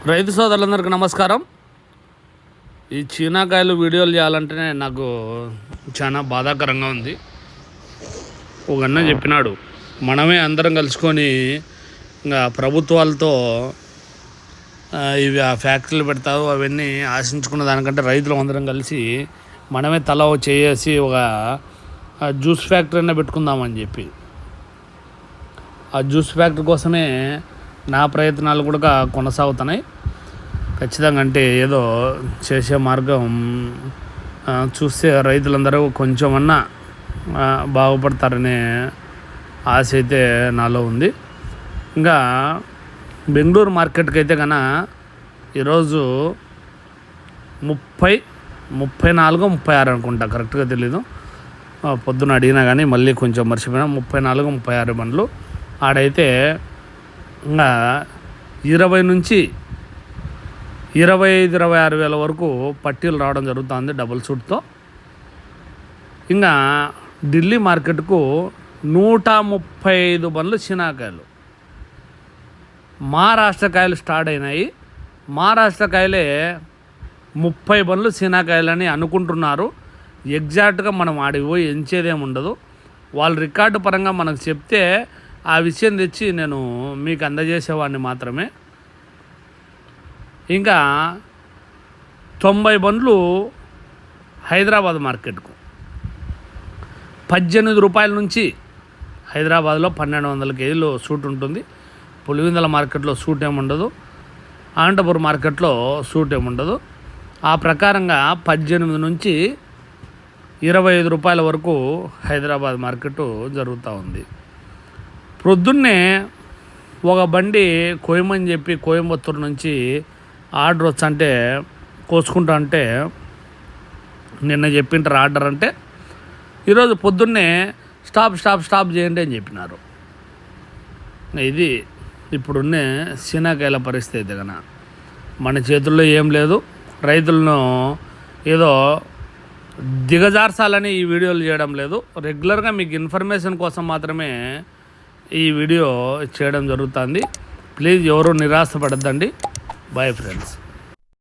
రైతు సోదరులందరికీ నమస్కారం. ఈ చీనాకాయలు వీడియోలు చేయాలంటేనే నాకు చాలా బాధాకరంగా ఉంది. ఒక అన్న చెప్పినాడు, మనమే అందరం కలుసుకొని ఇంకా ప్రభుత్వాలతో ఇవి ఆ ఫ్యాక్టరీలు పెడతారు అవన్నీ ఆశించుకున్న దానికంటే రైతులు అందరం కలిసి మనమే తల చేసి ఒక జ్యూస్ ఫ్యాక్టరీ అయినా పెట్టుకుందామని చెప్పి ఆ జ్యూస్ ఫ్యాక్టరీ కోసమే నా ప్రయత్నాలు కూడా కొనసాగుతున్నాయి. ఖచ్చితంగా అంటే ఏదో చేసే మార్గం చూస్తే రైతులందరూ కొంచెమన్నా బాగుపడతారనే ఆశ అయితే నాలో ఉంది. ఇంకా బెంగళూరు మార్కెట్కి అయితే కన్నా ఈరోజు 34, 36 అనుకుంటా, కరెక్ట్గా తెలీదు. పొద్దున అడిగినా కానీ మళ్ళీ కొంచెం మర్చిపోయినా. 34, 36 బండ్లు ఆడైతే ఇంకా 20 నుంచి 25, 26 వేల వరకు పట్టీలు రావడం జరుగుతుంది డబుల్ సూట్తో. ఇంకా ఢిల్లీ మార్కెట్కు 135 బండ్లు చీనాకాయలు. మహారాష్ట్ర కాయలు స్టార్ట్ అయినాయి. మహారాష్ట్ర కాయలే 30 బండ్లు చీనాకాయలని అనుకుంటున్నారు. ఎగ్జాక్ట్గా మనం ఆడికి పోయి ఎంచేదేమి ఉండదు. వాళ్ళ రికార్డు పరంగా మనకు చెప్తే ఆ విషయం తెచ్చి నేను మీకు అందజేసేవాడిని మాత్రమే. ఇంకా 90 బండ్లు హైదరాబాద్ మార్కెట్కు 18 రూపాయల నుంచి హైదరాబాద్లో 1200 కేజీలు సూట్ ఉంటుంది. పులివెందుల మార్కెట్లో సూట్ ఏముండదు, అనంతపురం మార్కెట్లో సూట్ ఏముండదు. ఆ ప్రకారంగా 18 నుంచి 25 రూపాయల వరకు హైదరాబాద్ మార్కెట్ జరుగుతూ ఉంది. ప్రొద్దున్నే ఒక బండి కోయమని చెప్పి కోయంబత్తూరు నుంచి ఆర్డర్ వచ్చంటే కోసుకుంటా అంటే నిన్న చెప్పింటారు ఆర్డర్ అంటే ఈరోజు పొద్దున్నే స్టాప్ చేయండి అని చెప్పినారు. ఇది ఇప్పుడున్న చీనాకాయల పరిస్థితి. కన్నా మన చేతుల్లో ఏం లేదు. రైతులను ఏదో దిగజార్చాలని ఈ వీడియోలు చేయడం లేదు. రెగ్యులర్గా మీకు ఇన్ఫర్మేషన్ కోసం మాత్రమే ఈ వీడియో చేయడం జరుగుతుంది. ప్లీజ్ ఎవరు నిరాశపడద్దండి. Bye friends.